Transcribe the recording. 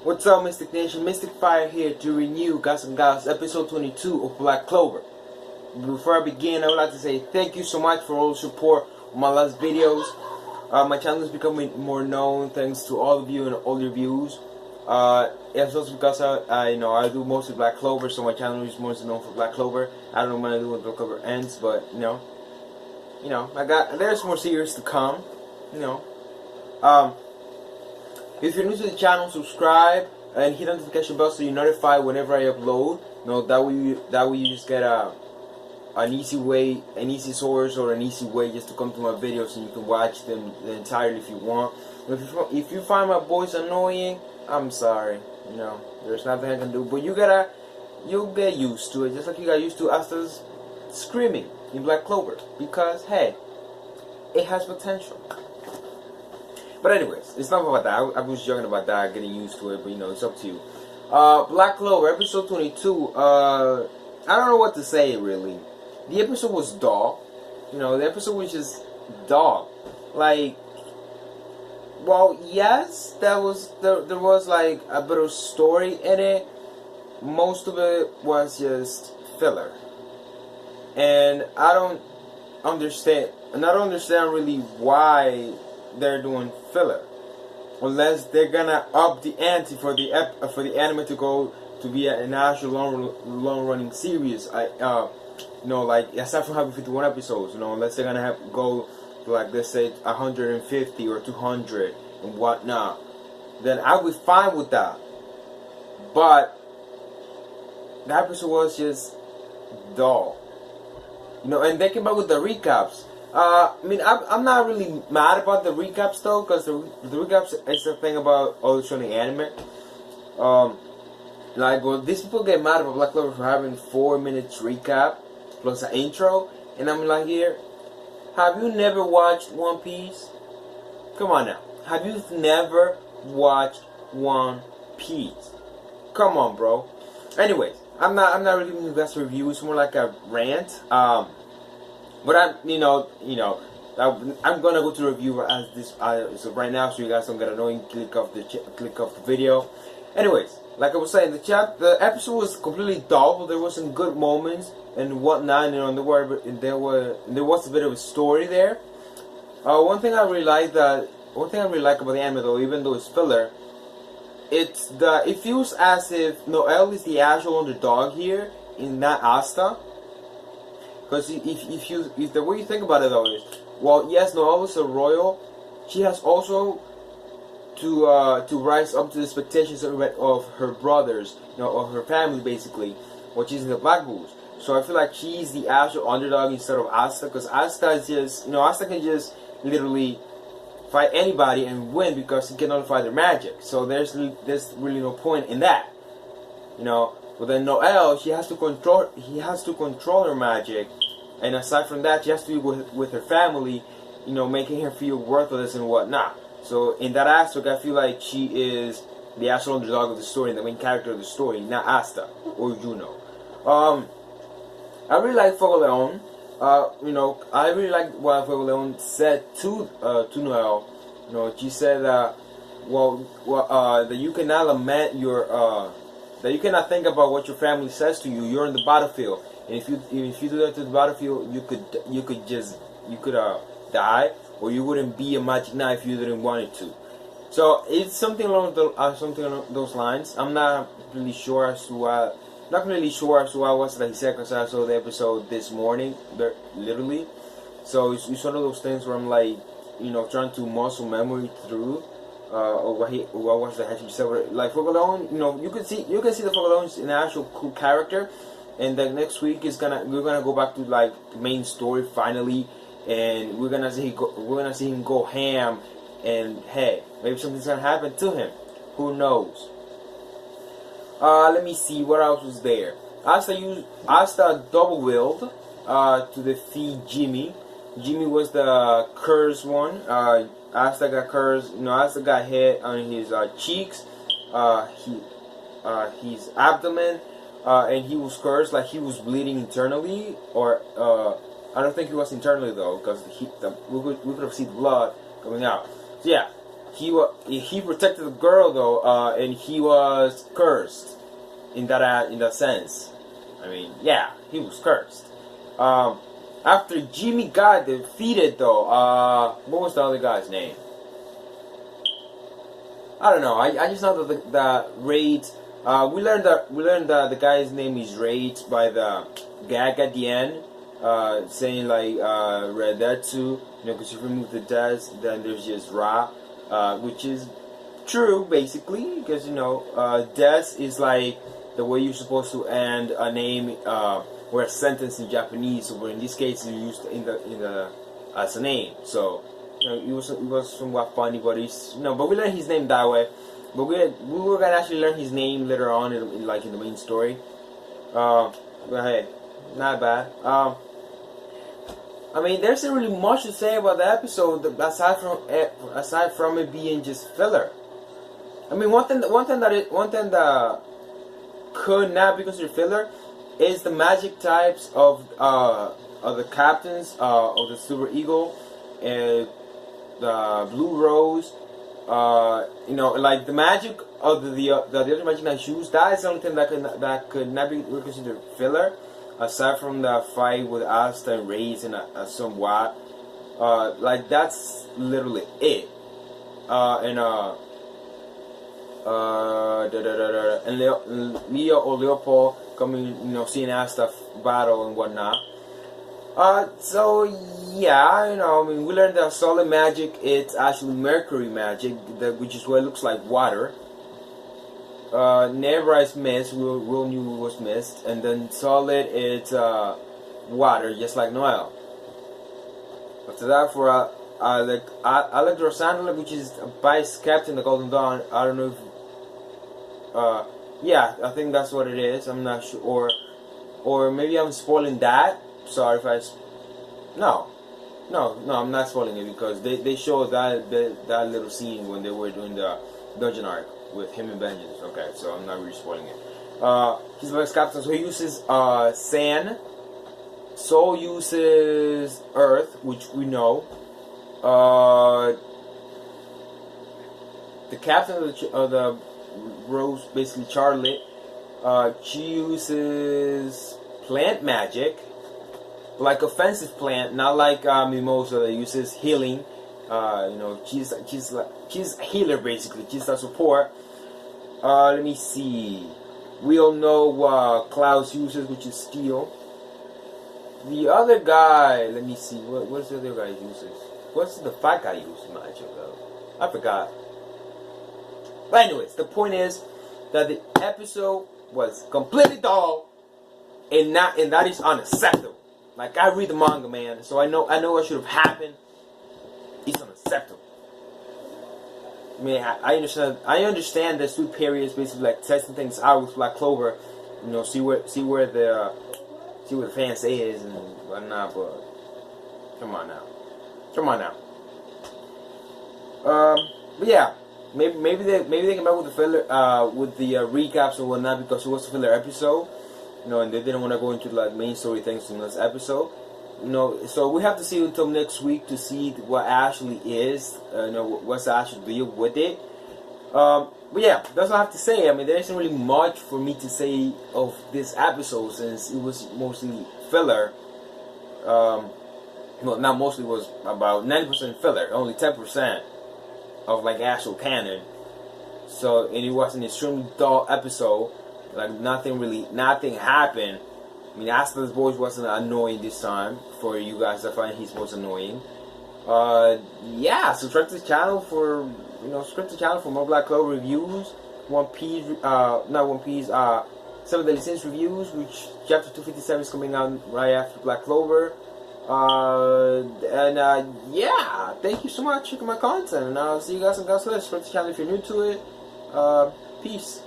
What's up, Mystic Nation? Mystic Fire here to renew Guys and Gals episode 22 of Black Clover. Before I begin, I would like to say thank you so much for all the support on my last videos. My channel is becoming more known thanks to all of you and all your views. It's also because I do mostly Black Clover, so my channel is mostly known for Black Clover. I don't know when I do when Black Clover ends, but there's more series to come. If you're new to the channel, subscribe and hit the notification bell so you're notified whenever I upload. That way you just get an easy source or an easy way just to come to my videos and you can watch them entirely if you want. If you find my voice annoying, I'm sorry. There's nothing I can do. But you'll get used to it, just like you got used to Asta's screaming in Black Clover, because hey, it has potential. But anyways, it's not about that. I was joking about that, getting used to it, but it's up to you. Black Clover, episode 22. I don't know what to say, really. The episode was dull. The episode was just dull. Yes, there was like a bit of story in it. Most of it was just filler. And I don't understand really why they're doing filler, unless they're gonna up the ante for the anime to go to be an actual long running series. Aside from having 51 episodes, unless they're gonna go to, like, let's say 150 or 200 and whatnot, then I'll be fine with that. But the episode was just dull, and they came out with the recaps. I'm not really mad about the recaps though, because the recaps is the thing about all the shonen anime. These people get mad about Black Clover for having 4 minutes recap plus an intro, and I'm like, here, have you never watched One Piece? Come on now, have you never watched One Piece? Come on, bro. Anyways, I'm not really giving you guys a review. It's more like a rant. But I'm gonna go to review as this. So right now, so you guys don't get annoying. Click off the video. Anyways, like I was saying, the episode was completely dull, but there was some good moments and whatnot. There was a bit of a story there. One thing I really like about the anime, though, even though it's filler, it feels as if Noelle is the actual underdog here, and not Asta. Because if the way you think about it though is, well, yes, Noelle is a royal, she has also to rise up to the expectations of her brothers, of her family basically, which is in the Black Bulls. So I feel like she's the actual underdog instead of Asta, because Asta is just, Asta can just literally fight anybody and win because he can nullify their magic. So there's really no point in that, But then Noelle, he has to control her magic, and aside from that, she has to be with her family, making her feel worthless and whatnot. So in that aspect, I feel like she is the actual underdog of the story, and the main character of the story, not Asta or Juno. I really like Fuego Leon. I really like what Fuego Leon said to Noelle. She said that that you cannot lament your that you cannot think about what your family says to you. You're in the battlefield, and if you do that to the battlefield, you could die, or you wouldn't be a magic knight if you didn't want it to. So it's something along those lines. I'm not really sure as to what was that he said, because I saw the episode this morning, literally. So it's one of those things where I'm like, trying to muscle memory through. Or what was the he said? Like Fuego Leon, you can see the Fuego Leon is an actual cool character, and then next week we're gonna go back to like the main story finally, and we're gonna see him go ham, and hey, maybe something's gonna happen to him. Who knows? Let me see what else was there. Asta double wheeled to defeat Jimmy. Jimmy was the cursed one. Asta got cursed. Asta got hit on his cheeks, his abdomen, and he was cursed. Like he was bleeding internally, or I don't think he was internally though, because we could have seen blood coming out. So yeah, he protected the girl though, and he was cursed in that sense. I mean, yeah, he was cursed. After Jimmy got defeated though, what was the other guy's name? I don't know. I just know that the raid. We learned that the guy's name is Raid by the gag at the end, saying like Redetsu, because if you remove the des, then there's just Ra, which is true basically, because des is like the way you're supposed to end a name or a sentence in Japanese. So in this case, you used in the as a name. So it was somewhat funny, but but we learned his name that way. But we were gonna actually learn his name later on, in the main story. But hey, not bad. I mean, there isn't really much to say about the episode aside from it being just filler. I mean, one thing that could not be considered filler is the magic types of the captains of the Silver Eagle and the Blue Rose. Like the magic of the other magic knight shoes. That is the only thing that could not be considered filler, aside from the fight with Asta and Reyes and somewhat. Like that's literally it. And Leo or Leopold coming, seeing Asta battle and whatnot. So yeah, I mean, we learned that solid magic, it's actually mercury magic, which is what it looks like water. Nebra is mist, we knew it was mist, and then solid, it's water, just like Noel. After that, for Alexandra, which is vice captain of Golden Dawn, I don't know if, yeah, I think that's what it is. I'm not sure, or maybe I'm spoiling that. Sorry if no, I'm not spoiling it, because they showed that little scene when they were doing the dungeon arc with him and Vengeance. Okay, so I'm not really spoiling it. He's vice captain, so he uses sand. Soul uses earth, which we know. The captain of the Rose, basically Charlotte, she uses plant magic. Like offensive plant, not like Mimosa that uses healing. She's a healer basically. She's a support. Let me see. We all know what Klaus uses, which is steel. The other guy, let me see. What's the other guy uses? What's the fat guy use magic though? I forgot. But anyways, the point is that the episode was completely dull, and that is unacceptable. Like, I read the manga, man, so I know what should have happened. It's unacceptable. I mean, I understand that Sweet Perry is basically like testing things out with Black Clover, see where the fans is and whatnot. But come on now. But yeah, maybe they come back with the filler, with the recaps and whatnot, because it was a filler episode. And they didn't want to go into like main story things in this episode. So we have to see until next week to see what actually is, what's the actual deal with it. But yeah, that's all I have to say. I mean, there isn't really much for me to say of this episode, since it was mostly filler. Not mostly, was about 90% filler, only 10% of like actual canon. So, and it was an extremely dull episode. Like nothing happened. I mean, Asta's voice wasn't annoying this time for you guys that find his voice annoying. Yeah, subscribe to the channel for more Black Clover reviews. One Piece, some of the Sins reviews, which chapter 257 is coming out right after Black Clover. Yeah, thank you so much for checking my content, and I'll see you guys on God's List. Subscribe to the channel if you're new to it. Peace.